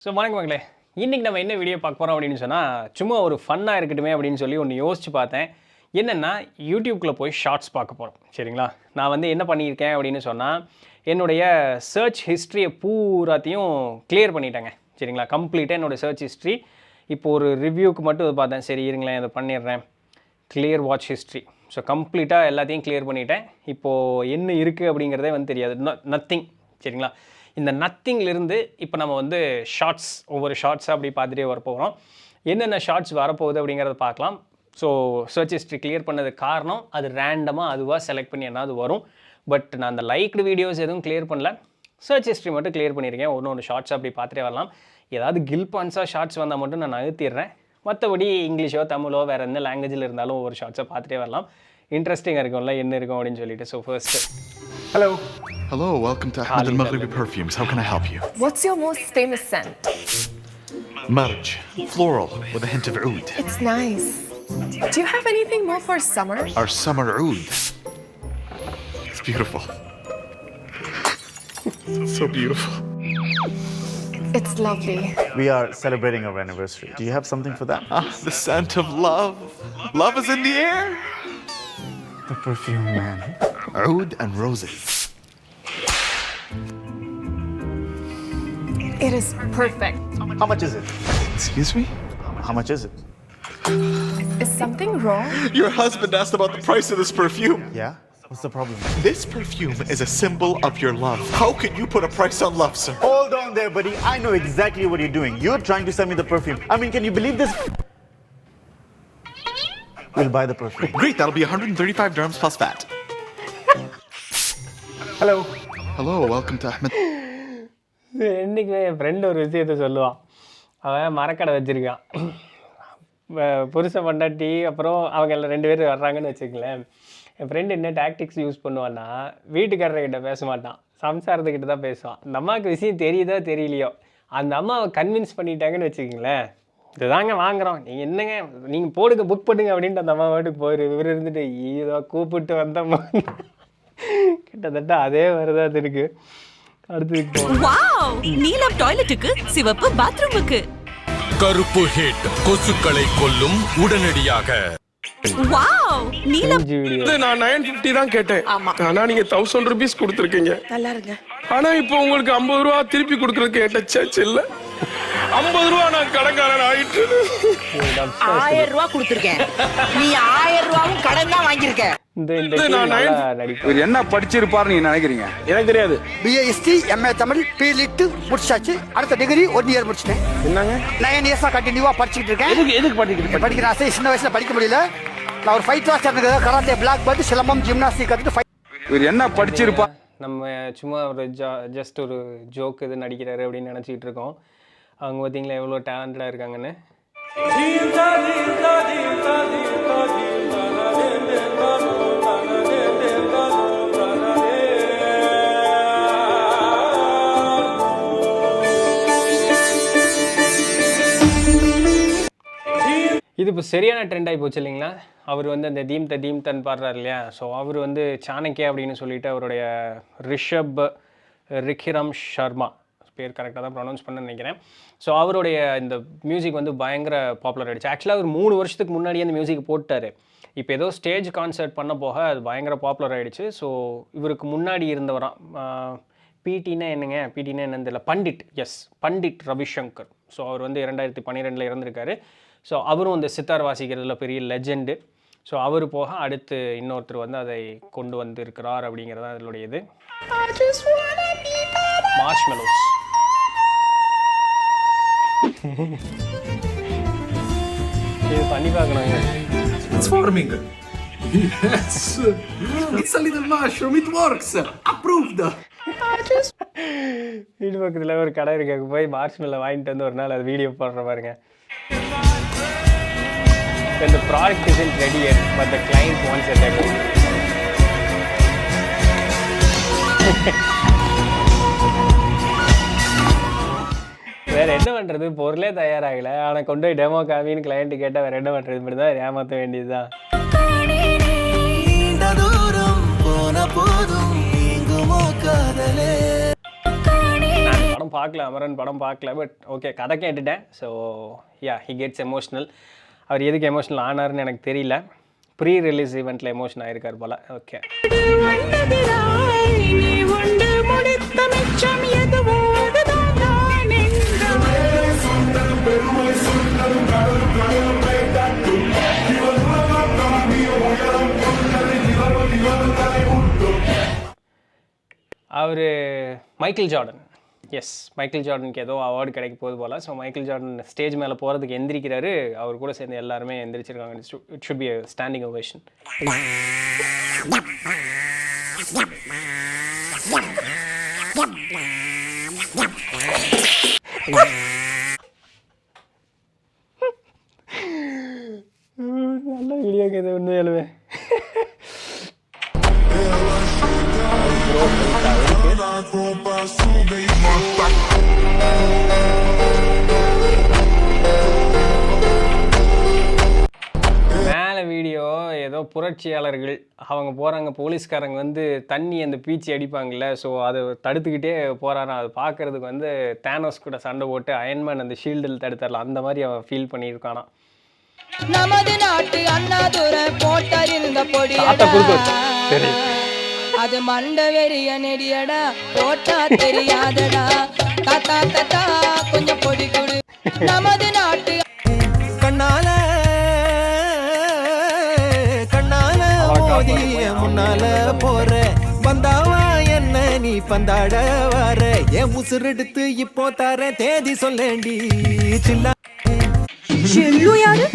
So வணக்கம் மக்களே, இன்றைக்கி நம்ம என்ன வீடியோ பார்க்க போகிறோம் அப்படின்னு சொன்னால், சும்மா ஒரு ஃபன்னாக இருக்கட்டுமே அப்படின்னு சொல்லி ஒன்று யோசிச்சு பார்த்தேன். என்னென்னா யூடியூப்குள்ளே போய் ஷார்ட்ஸ் பார்க்க போகிறோம். சரிங்களா, நான் வந்து என்ன பண்ணியிருக்கேன் அப்படின்னு சொன்னால், என்னுடைய சர்ச் ஹிஸ்ட்ரியை பூராத்தையும் கிளியர் பண்ணிட்டேங்க. சரிங்களா, கம்ப்ளீட்டாக என்னோடய சர்ச் ஹிஸ்ட்ரி. இப்போது ஒரு ரிவ்யூக்கு மட்டும் இது பார்த்தேன். சரி இருங்களேன், இதை பண்ணிடுறேன். Clear watch history. ஸோ கம்ப்ளீட்டாக எல்லாத்தையும் கிளியர் பண்ணிட்டேன். இப்போது என்ன இருக்குது அப்படிங்கிறதே வந்து தெரியாது. நத்திங். சரிங்களா, இந்த நத்திங்லேருந்து இப்போ நம்ம வந்து ஷார்ட்ஸ், ஒவ்வொரு ஷார்ட்ஸாக அப்படி பார்த்துட்டே வரப்போகிறோம். என்னென்ன ஷார்ட்ஸ் வரப்போகுது அப்படிங்கிறத பார்க்கலாம். ஸோ சர்ச் ஹிஸ்ட்ரி கிளியர் பண்ணதுக்கு காரணம், அது ரேண்டமாக அதுவாக செலக்ட் பண்ணி என்ன அது வரும். பட் நான் அந்த லைக்டு வீடியோஸ் எதுவும் கிளியர் பண்ணல, சர்ச் ஹிஸ்ட்ரி மட்டும் கிளியர் பண்ணியிருக்கேன். ஒன்று ஷார்ட்ஸ் அப்படி பார்த்துட்டே வரலாம். ஏதாவது கில்பான்ஸாக ஷார்ட்ஸ் வந்தால் மட்டும் நான் நகர்த்திடுறேன். மற்றபடி இங்கிலீஷோ தமிழோ வேறு எந்த லாங்குவேஜில் இருந்தாலும் ஒவ்வொரு ஷார்ட்ஸை பார்த்துட்டே வரலாம். இன்ட்ரெஸ்டிங்காக இருக்கும்ல என்ன இருக்கும் அப்படின்னு சொல்லிட்டு. So first Hello, welcome to Ahmed Al-Maghribi Perfumes. How can I help you? What's your most famous scent? Marj, floral with a hint of oud. It's nice. Do you have anything more for summer? Our summer oud. It's beautiful. So beautiful. It's lovely. We are celebrating our anniversary. Do you have something for that? The scent of love. Love is in the air. The perfume, man. Oud and roses. It is perfect. How much is it? Excuse me? How much is it? Is something wrong? Your husband asked about the price of this perfume. Yeah? What's the problem? This perfume is a symbol of your love. How can you put a price on love, sir? Hold on there, buddy. I know exactly what you're doing. You're trying to sell me the perfume. I mean, can you believe this? We'll buy the perfume. Great, that'll be 135 dirhams plus VAT. Hello, welcome to Ahmed. என்றைக்குமே என் friend ஒரு விஷயத்த சொல்லுவான். அவன் மரக்கடை வச்சுருக்கான். புருஷன் பொண்டாட்டி அப்புறம் அவங்க எல்லாம் 2 பேர் வர்றாங்கன்னு வச்சுக்கங்களேன். என் ஃப்ரெண்டு என்ன டாக்டிக்ஸ் யூஸ் பண்ணுவான்னா, வீட்டுக்காரர்கிட்ட பேச மாட்டான், சம்சாரத்துக்கிட்ட தான் பேசுவான். அந்த அம்மாவுக்கு விஷயம் தெரியுதோ தெரியலையோ, அந்த அம்மாவை கன்வின்ஸ் பண்ணிட்டாங்கன்னு வச்சுக்கங்களேன், இதுதாங்க வாங்குகிறோம், நீங்கள் என்னங்க நீங்கள் போடுங்க, புக் பண்ணுங்க அப்படின்ட்டு அந்த அம்மா வீட்டுக்கு போயிரு. இவர் இருந்துட்டு ஏதோ கூப்பிட்டு வந்தம்மா, கிட்டத்தட்ட அதே மாதிரிதான் அது இருக்கு. அடுத்து வாவ், நீலம் டாய்லெட்டுக்கு, சிவப்பு பாத்ரூமுக்கு. கருப்பு ஹிட் கொசுக்களை கொல்லும் உடனடியாக. வாவ், நீலம். இது நான் 950 தான் கேட்டேன். ஆனா நீங்க 1000 rupees கொடுத்திருக்கீங்க. நல்லா இருங்க. ஆனா இப்போ உங்களுக்கு 50 ரூபா திருப்பி கொடுக்கறதுக்கு என்கிட்ட சேச்சு இல்ல. 50 ரூபா நான் கடன்காரன் ஆயிட்டு. 1000 ரூபா கொடுத்திருக்கேன். நீ 1000 ரூபாவும் கடன் தான் வாங்கியிருக்க. இவர் என்ன படிச்சிருப்பாரு நீங்க நினைக்கிறீங்க? எனக்கு தெரியாது. பிஏஎஸ்டி எம்ஏ தமிழ் பிலிட் முடிச்சாச்சு. அடுத்த டிகிரி 1 இயர் முடிச்சிட்டேன். என்னங்க 9 இயர்ஸா கண்டினியூவா படிச்சிட்டு இருக்கேன். எதுக்கு படிக்கிறீங்க? படிக்கிற ஆசை சின்ன வயசுல படிக்க முடியல. நான் ஒரு ஃபைட் கிளாஸ் சேர்ந்து கராத்தே, பிளாக் பெல்ட், சிலம்பம், ஜிம்னாஸ்டிக் கத்துட்டு. இவர் என்ன படிச்சிருப்பா? நம்ம சும்மா ஒரு ஜஸ்ட் ஒரு ஜோக் இது நடிக்கிறாரு அப்படின்னு நினச்சிக்கிட்டு இருக்கோம். அவங்க பார்த்தீங்களா எவ்வளோ டேலண்டடாக இருக்காங்கன்னு. இது இப்போ சரியான ட்ரெண்ட் ஆகி போச்சு இல்லைங்களா. அவர் வந்து அந்த தீம் தன் பாடுறாரு இல்லையா. ஸோ அவர் வந்து சாணக்கியா அப்படின்னு சொல்லிட்டு அவருடைய ரிக்கிரம் சர்மா பேர் கரெக்டாக தான் ப்ரொனவுன்ஸ் பண்ண நினைக்கிறேன். ஸோ அவருடைய இந்த மியூசிக் வந்து பயங்கர பாப்புலர் ஆகிடுச்சு. ஆக்சுவலாக அவர் 3 வருஷத்துக்கு முன்னாடியே அந்த மியூசிக் போட்டார். இப்போ ஏதோ ஸ்டேஜ் கான்சர்ட் பண்ண போக அது பயங்கர பாப்புலர் ஆகிடுச்சு. ஸோ இவருக்கு முன்னாடி இருந்தவரான் பிடினா என்னங்க, பிடினா என்னன்னு தெரியல, பண்டிட் ரவிசங்கர். ஸோ அவர் வந்து 2012 இறந்துருக்காரு. ஸோ அவரும் இந்த சித்தார் வாசிக்கிறதுல பெரிய லெஜெண்டு. ஸோ அவர் போக அடுத்து இன்னொருத்தர் வந்து அதை கொண்டு வந்து இருக்கிறார் அப்படிங்கிறது தான் அதனுடைய இது. மார்ஷ்மெலோஸ். இது பண்ணி பார்க்கணுங்க. Transforming. Yes. It's a little mushroom. It works. Approved. வீடு பக்கத்தில் ஒரு கடை இருக்கு, அங்கே போய் மார்ஷ்மெலோ வாங்கிட்டு வந்து ஒரு நாள் அது வீடியோ போடுற பாருங்க. When the product isn't ready yet, but the client wants a demo. வேற என்ன பண்றது, பொருளே தயாராகல, ஆனால் கொண்டு போய் டெமோ காமின்னு கிளைண்ட் கேட்டால் வேற என்ன பண்றது, இப்படி தான் ஏமாற்ற வேண்டியதுதான். படம் பார்க்கல, அமரன் படம் பார்க்கல. பட் ஓகே, கதை கேட்டுட்டேன். So ya, he gets emotional. அவர் எதுக்கு எமோஷ்னல் ஆனார்னு எனக்கு தெரியல. ப்ரீ ரிலீஸ் ஈவெண்ட்டில் எமோஷன் ஆகிருக்கார் போல். ஓகே, அவர் மைக்கேல் ஜார்டன். எஸ், மைக்கேல் ஜார்டனுக்கு ஏதோ அவார்டு கிடைக்க போகுது போல். ஸோ மைக்கேல் ஜார்டன் ஸ்டேஜ் மேலே போகிறதுக்கு எந்திரிக்கிறாரு. அவர் கூட சேர்ந்து எல்லாருமே எந்திரிச்சிருக்காங்க. It should be a standing ovation. நல்ல வீடியோ கேது ஒன்று எழுவே. மேலே வீடியோ ஏதோ புரட்சியாளர்கள் அவங்க போகிறாங்க, போலீஸ்காரங்க வந்து தண்ணி அந்த பீச்சி அடிப்பாங்கள்ல, ஸோ அதை தடுத்துக்கிட்டே போகிறாராம். அது பார்க்குறதுக்கு வந்து தேனோஸ் கூட சண்டை போட்டு அயன்மேன் அந்த ஷீல்டில் தடுத்துடலாம், அந்த மாதிரி அவன் ஃபீல் பண்ணியிருக்கானா. நமது நாட்டு அண்ணாதுர போட்டறிந்த பொடி சரி, அது மண்ட வெறிய நெடியடா போட்டா தெரியாதடா. தாத்தா தாத்தா கொஞ்சம் பொடி கொடு. நமது நாட்டு கண்ணால கண்ணால மோதிய முன்னால போற வந்தாவா என்ன நீ பந்தாட வர என் உசுரெடுத்து இப்போ தர தேதி சொல்லேண்டி சில்லா செல்லு யாரு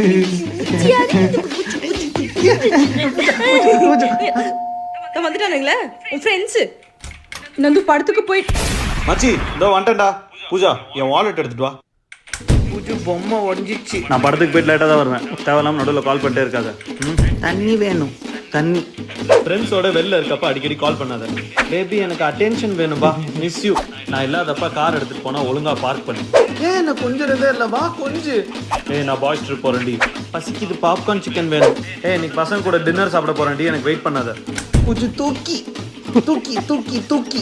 வந்துட்டானுங்களே உன் ஃப்ரெண்ட்ஸ். நந்து படத்துக்கு போயிட்டு மச்சி இதோ வந்துட்டேன்டா. பூஜா என் வாலெட் எடுத்துட்டு வா. பூஜு பொம்மை உடஞ்சிச்சு. நான் படத்துக்கு போயிட்டு லேட்டாக தான் வருவேன். தேவையில்லாம நடுவில் கால் பண்ணிட்டே இருக்காத. தண்ணி வேணும் தண்ணி. ஃப்ரெண்ட்ஸோட வெளில இருக்கப்ப அடிக்கடி கால் பண்ணாத. பேபி எனக்கு அட்டென்ஷன் வேணும்பா, மிஸ் யூ. நான் இல்லாதப்ப கார் எடுத்துட்டு போனா ஒழுங்கா பார்க் பண்ணு. ஏன் நான் கொஞ்சம் இல்லை வா கொஞ்சம். நான் பாய்ஸ் ட்ரிப் போறேன்டி. பசிக்குது, பாப்கார்ன் சிக்கன் வேணும். இன்னைக்கு பசங்க கூட டின்னர் சாப்பிட போறேன்டி, எனக்கு வெயிட் பண்ணாத. பூஜு தூக்கி தூக்கி தூக்கி தூக்கி.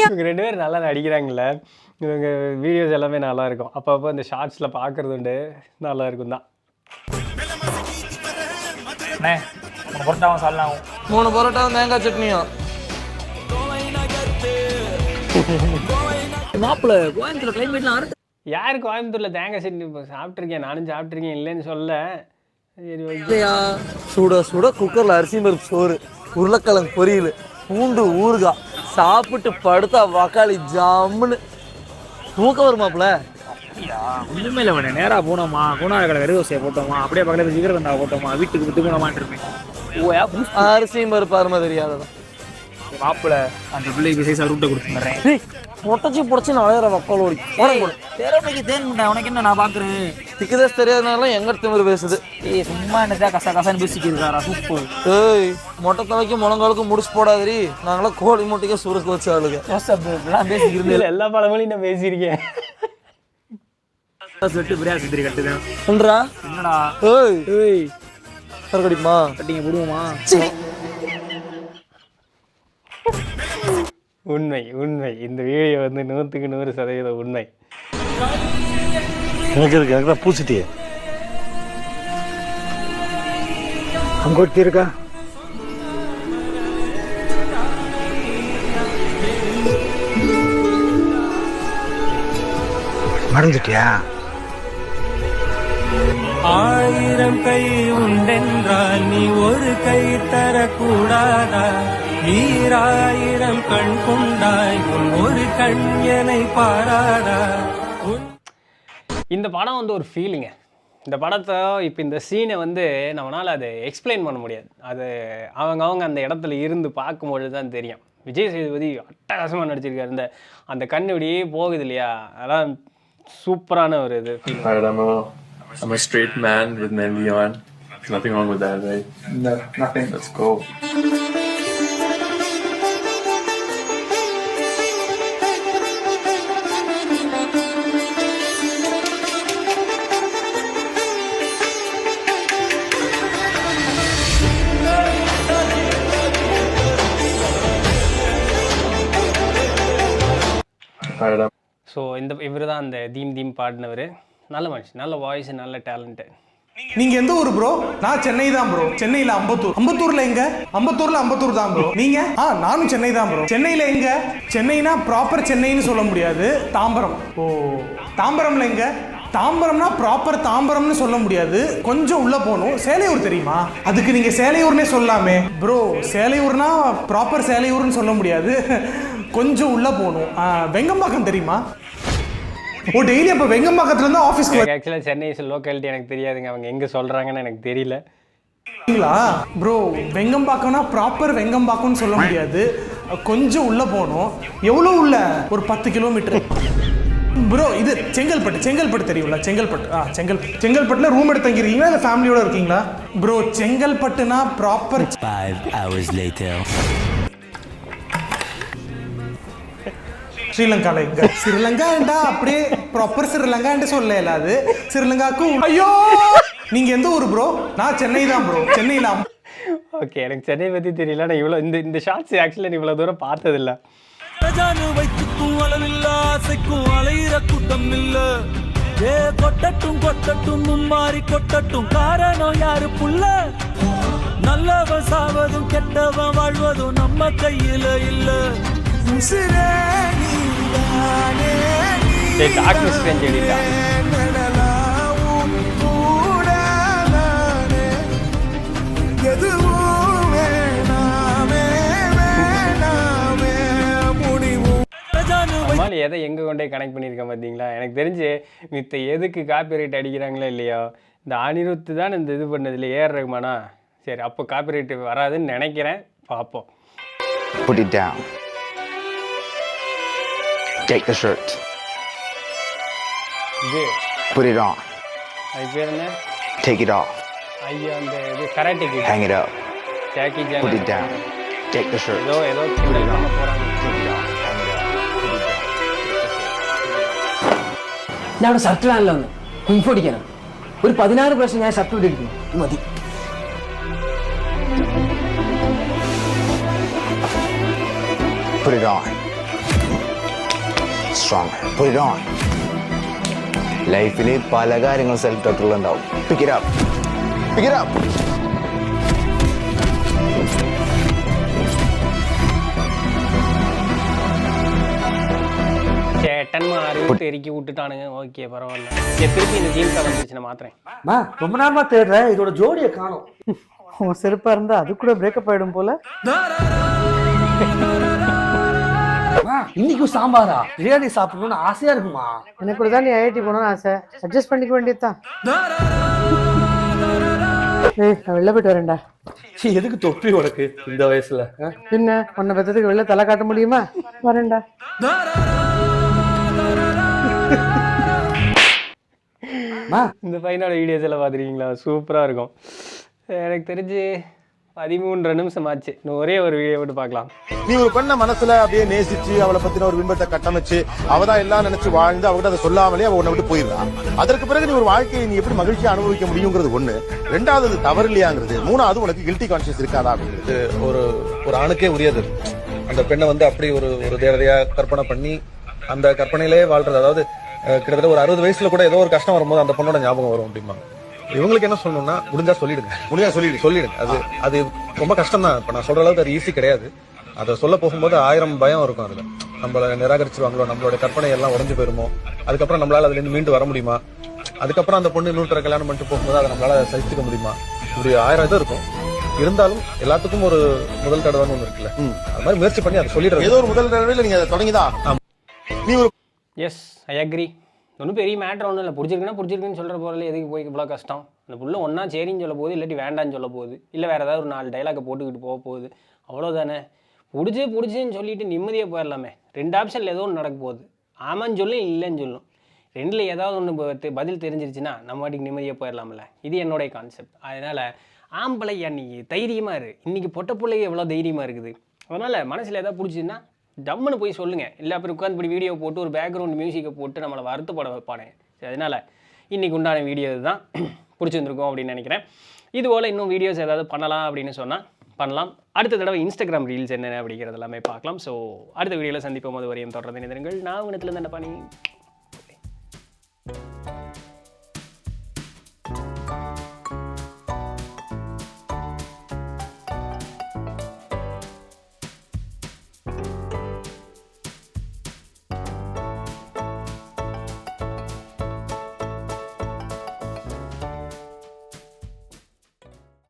இவங்க 2 பேரும் நல்லா நடிக்கிறாங்கல்ல. இவங்க வீடியோஸ் எல்லாமே நல்லா இருக்கும். அப்பப்போ இந்த ஷார்ட்ஸில் பார்க்குறது உண்டு, நல்லா இருக்கும் தான். 3 பரோட்டாவும் தேங்காய் சட்னியும். மாப்பிள்ள கோயம்புத்தூர் கிளைமேட்லாம் யாரு கோயம்புத்தூரில் தேங்காய் சட்னி சாப்பிட்ருக்கேன், நானும் சாப்பிட்ருக்கேன், இல்லைன்னு சொல்ல. சரி, இல்லையா சுட சுட குக்கரில் அரிசி பருப்பு சோறு, உருளைக்கிழங்கு பொரியல், பூண்டு ஊறுகாய் சாப்பிட்டு படுத்தா வக்காளி ஜாமுன்னு தூக்கம் வருமாப்புல. ஒன்றுமே இல்லை வேணே, நேராக போனோமா, குணார கடை வெறுவசையை போட்டோமா, அப்படியே பக்கத்தில் சீக்கிரம் போட்டோமா, வீட்டுக்கு விட்டு போனோமான் இருப்பேன். அரிசியும் பருப்பு அருமை தெரியாததான் மாப்பிள்ள அந்த பிள்ளைக்கு சைஸாக ரூட்டை கொடுத்துறேன். முட்டச்சி புடச்சி நழையிற வக்கால் ஓடி திறமைக்கு தேன் முட்டை உனக்கு என்ன நான் பார்க்குறேன். திக்குதேஸ் தெரியாதனால எங்க திமிரு பேசுது. ஏய் சும்மா என்னதா கசா கசான்னு பேசிக்கிருக்காரா சூப்பர். ஏய் மொட்டை தலைக்கு முழங்காலுக்கு முடிச்சு போடாதீ. நாங்களாம் கோழி முட்டைக்கே சுருக்கு வச்சு ஆளுங்க பேசிக்கிறேன். எல்லா படங்களையும் நான் பேசியிருக்கேன். செட்டு பிரியா சித்திரி கட்டுதான் என்னடா என்னடா. ஏய் ஏய் கடிமா கட்டிங்க போடுவோமா. உண்மை உண்மை, இந்த வீடியோ வந்து 100க்கு 100% உண்மை. எனக்கு பூச்சிட்டியே அங்க ஒட்டி இருக்கா. மறந்துட்டியா? 1000 கை உண்டென்றால் நீ ஒரு கை தரக்கூடாதா? 1000 கண் கொண்டாய் உன் ஒரு கண்யனை பாராதா? இந்த படம் வந்து ஒரு ஃபீலிங்க. இந்த படத்தை இப்போ இந்த சீனை வந்து நம்மளால் அதை எக்ஸ்பிளைன் பண்ண முடியாது. அது அவங்க அந்த இடத்துல இருந்து பார்க்கும்பொழுது தான் தெரியும். விஜய் சேதுபதி அட்டகாசமாக நடிச்சிருக்காரு. அந்த கண்ணுபடியே போகுது இல்லையா, அதெல்லாம் சூப்பரான ஒரு இது feel. I'm a straight man with Nelly on. There's nothing wrong with that, right? No, nothing. Let's go. So இவர் தான் அந்த தீம் பாடினவர். நல்ல மனுஷன், நல்ல வாய்ஸ், நல்ல டேலண்ட்டு. நீங்க எந்த ஊர் ப்ரோ? நான் சென்னை தான் ப்ரோ. சென்னையில அம்பத்தூர். அம்பத்தூர்ல எங்க? அம்பத்தூர் தான் ப்ரோ. நீங்க? நானும் சென்னை தான் ப்ரோ. சென்னையில எங்க? சென்னைனா ப்ராப்பர் சென்னைன்னு சொல்ல முடியாது, தாம்பரம். ஓ, தாம்பரம்ல எங்க? தாம்பரம்னா ப்ராப்பர் தாம்பரம்னு சொல்ல முடியாது, கொஞ்சம் உள்ள போகணும். சேலையூர் தெரியுமா? அதுக்கு நீங்க சேலையூர்னே சொல்லாமே ப்ரோ. சேலையூர்னா ப்ராப்பர் சேலையூர்னு சொல்ல முடியாது, கொஞ்சம் உள்ள போகணும். வெங்கம்பாக்கம் தெரியுமா? ஓ, டெய்லி அப்போ வெங்கம்பாக்கத்துல இருந்து ஆஃபீஸ்க்கு ஆக்சுவலாக சென்னை லோக்காலிட்டி எனக்கு தெரியாதுங்க, அவங்க எங்கே சொல்கிறாங்கன்னு எனக்கு தெரியல. சரிங்களா ப்ரோ? வெங்கம்பாக்கம்னா ப்ராப்பர் வெங்கம்பாக்கம்னு சொல்ல முடியாது, கொஞ்சம் உள்ள போகணும். எவ்வளோ உள்ள? ஒரு 10 கிலோமீட்டர் ப்ரோ. இது செங்கல்பட்டு தெரியும்ல? செங்கல்பட்டுல ரூம் எடுத்து தங்கிருக்கீங்களா இல்லை ஃபேமிலியோட இருக்கீங்களா ப்ரோ? செங்கல்பட்டுனா ப்ராப்பர் 5 hours later. ஸ்ரீலங்கால எங்க? ஸ்ரீலங்காண்டா அப்படியே ப்ராப்பர் ஸ்ரீலங்கான்னு சொல்ல இல்லாது, ஸ்ரீலங்காக்கும். ஐயோ, நீங்க எந்த ஊர் ப்ரோ? நான் சென்னை தான் ப்ரோ. சென்னையில ஓகே, எனக்கு சென்னை பற்றி தெரியல. நான் இவ்வளோ இந்த ஷார்ட்ஸ் ஆக்சுவலாக நீ இவ்வளோ தூரம் பார்த்ததில்ல. வைத்துக்கும் அளவில்ல ஆசைக்கும் அலையிற கூட்டம் இல்ல. கொட்டட்டும் மும்மாறி கொட்டட்டும், காரணம் யாரு புள்ள? நல்லவன் சாவதும் கெட்டவன் வாழ்வதும் நம்ம கையில இல்ல. Doctor strange எடிட்டா. அம்மாள் எதை எங்கே கொண்டே கனெக்ட் பண்ணியிருக்கேன் பார்த்தீங்களா? எனக்கு தெரிஞ்சு மித்த எதுக்கு காப்பிரைட் அடிக்கிறாங்களோ இல்லையோ, இந்த அனிருத்து தான் இந்த இது பண்ணதில்லை, ஏஆர் ரஹ்மானா. சரி, அப்போ காப்பிரைட் வராதுன்னு நினைக்கிறேன், பார்ப்போம். Put it down. Take the shirt. இது Put it on. அது பேர் என்ன? Take it off. ஐயோ, அந்த இது karate kid. Hang it up. Jacket Put it ஜான். down. Take the shirt. ஏதோ கிண்டல் பண்ண போகிறாங்க. ഞാൻ അവിടെ ഷർട്ട് ഇടാനല്ലോ ഒന്ന് കുഞ്ഞിപ്പൊടിക്കണം. ഒരു 16 പ്രാവശ്യം ഞാൻ ഷർട്ട് ഇട്ടിരിക്കുന്നു, മതി. Put it on. Stronger. Put it on. ലൈഫിൽ പല കാര്യങ്ങളും സെൽഫ് ടോട്ടുകൾ ഉണ്ടാവും. Pick it up. Pick it up. சேட்டன் மாறி விட்டு எரிக்கி விட்டுட்டானுங்க. ஓகே, பரவாயில்ல. திருப்பி இந்த ஜீன்ஸை வந்துச்சு, நான் மாத்துறேன். ரொம்ப நேரமா தேடுறேன், இதோட ஜோடியை காணோம். உன் செருப்பா இருந்தா அது கூட பிரேக்கப் ஆயிடும் போல. இன்னைக்கும் சாம்பாரா? பிரியாணி சாப்பிடணும்னு ஆசையா இருக்குமா? எனக்கு கூட தான் நீ ஐஐடி போகணும்னு ஆசை, அட்ஜஸ்ட் பண்ணிக்க வேண்டியதுதான். நான் வெளில போயிட்டு வரேன்டா. எதுக்கு தொப்பி உனக்கு இந்த வயசுல? பின்ன உன்னை பெற்றதுக்கு வெளில தலை காட்ட முடியுமா? வரேன்டா. இந்த பையனோட வீடியோஸ் எல்லாம் பார்த்துருக்கீங்களா? சூப்பராக இருக்கும். எனக்கு தெரிஞ்சு 13 நிமிஷம் ஆச்சு. இன்னும் ஒரே ஒரு வீடியோ விட்டு பார்க்கலாம். நீ ஒரு பெண்ணை மனசுல அப்படியே நேசிச்சு அவளை பத்தின ஒரு பிம்பத்தை கட்டமைச்சு அவதான் எல்லாம் நினைச்சு வாழ்ந்து அவகிட்ட அதை சொல்லாமலே அவ உன்னை விட்டு போயிடலாம். அதற்கு பிறகு நீ ஒரு வாழ்க்கையை நீ எப்படி மகிழ்ச்சியா அனுபவிக்க முடியுங்கிறது ஒண்ணு. ரெண்டாவது, அது தவறு இல்லையாங்கிறது. மூணாவது, உனக்கு கில்ட்டி கான்சியஸ் இருக்காதா அப்படிங்கிறது. ஒரு ஆணுக்கே உரியது அந்த பெண்ணை வந்து அப்படி ஒரு தேவதையா கற்பனை பண்ணி அந்த கற்பனையிலே வாழ்றது. அதாவது கிட்டத்தட்ட ஒரு 60 வயசுல கூட ஏதோ ஒரு கஷ்டம் வரும்போது அந்த பொண்ணோட ஞாபகம் வரும் அப்படிம்பாங்க. இவங்களுக்கு என்ன சொல்லணும்னா, முடிஞ்சா சொல்லிடுங்க. அது ரொம்ப கஷ்டம் தான். இப்ப நான் சொல்ற அளவுக்கு அது ஈஸி கிடையாது. அதை சொல்ல போகும்போது 1000 பயம் இருக்கும். அதுல நம்மள நிராகரிச்சிருவாங்களோ, நம்மளோட கற்பனை எல்லாம் உடஞ்சு போயிருமோ, அதுக்கப்புறம் நம்மளால அதுல இருந்து மீண்டு வர முடியுமா, அதுக்கப்புறம் அந்த பொண்ணு இன்னொருத்தர கல்யாணம் பண்ணிட்டு போகும்போது அதை நம்மளால சகிச்சுக்க முடியுமா, இப்படி 1000 இது இருக்கும். இருந்தாலும் எல்லாத்துக்கும் ஒரு முதல் தடவைன்னு ஒண்ணு இருக்குல்ல, அது மாதிரி முயற்சி பண்ணி அதை சொல்லிடுறது. ஏதோ ஒரு முதல் தடவையில நீங்க அதை தொடங்கிதான் நீ ஒரு எஸ், ஐ அக்ரி. ஒன்றும் பெரிய மேட்ரு ஒன்றும் இல்லை. பிடிச்சிருக்குன்னு சொல்கிற போகிறதுல எதுக்கு போய் இவ்வளோ கஷ்டம்? அந்த புள்ள ஒன்றா சரின்னு சொல்ல போகுது, இல்லாட்டி வேண்டான்னு சொல்ல போகுது, இல்லை வேறு ஏதாவது ஒரு 4 டைலாக்கை போட்டுக்கிட்டு போக போகுது, அவ்வளோதானே. பிடிச்சின்னு சொல்லிட்டு நிம்மதியாக போயிடலாமே. 2 ஆப்ஷனில் ஏதோ ஒன்று நடக்க போகுது. ஆமான்னு சொல்லும், இல்லைன்னு சொல்லும். 2ல் ஏதாவது ஒன்று பதில் தெரிஞ்சிருச்சுன்னா நம்ம வாட்டிக்கு நிம்மதியாக போயிடலாம்ல. இது என்னுடைய கான்செப்ட். அதனால் ஆம்பளையா நீ தைரியமாக இரு. இன்றைக்கி பொட்ட பிள்ளைங்க எவ்வளோ தைரியமாக இருக்குது. அதனால் மனசில் ஏதாவது பிடிச்சிதுன்னா டம்முன்னு போய் சொல்லுங்கள். இல்லை அப்புறம் உட்காந்து இப்படி வீடியோ போட்டு ஒரு பேக்ரவுண்ட் மியூசிக்கை போட்டு நம்மளை வருத்தப்பட வைப்பானே. அதனால் இன்றைக்கி உண்டான வீடியோ தான் பிடிச்சிருந்துருக்கோம் அப்படின்னு நினைக்கிறேன். இதுபோல் இன்னும் வீடியோஸ் ஏதாவது பண்ணலாம் அப்படின்னு சொன்னால் பண்ணலாம். அடுத்த தடவை இன்ஸ்டாகிராம் ரீல்ஸ் என்னென்ன அப்படிங்கிறது எல்லாமே பார்க்கலாம். ஸோ அடுத்த வீடியோவில் சந்திப்போம். அது வரையும் தொடர்ந்து நினைந்திருங்கள். நான் உனத்துலேருந்து என்ன பண்ணி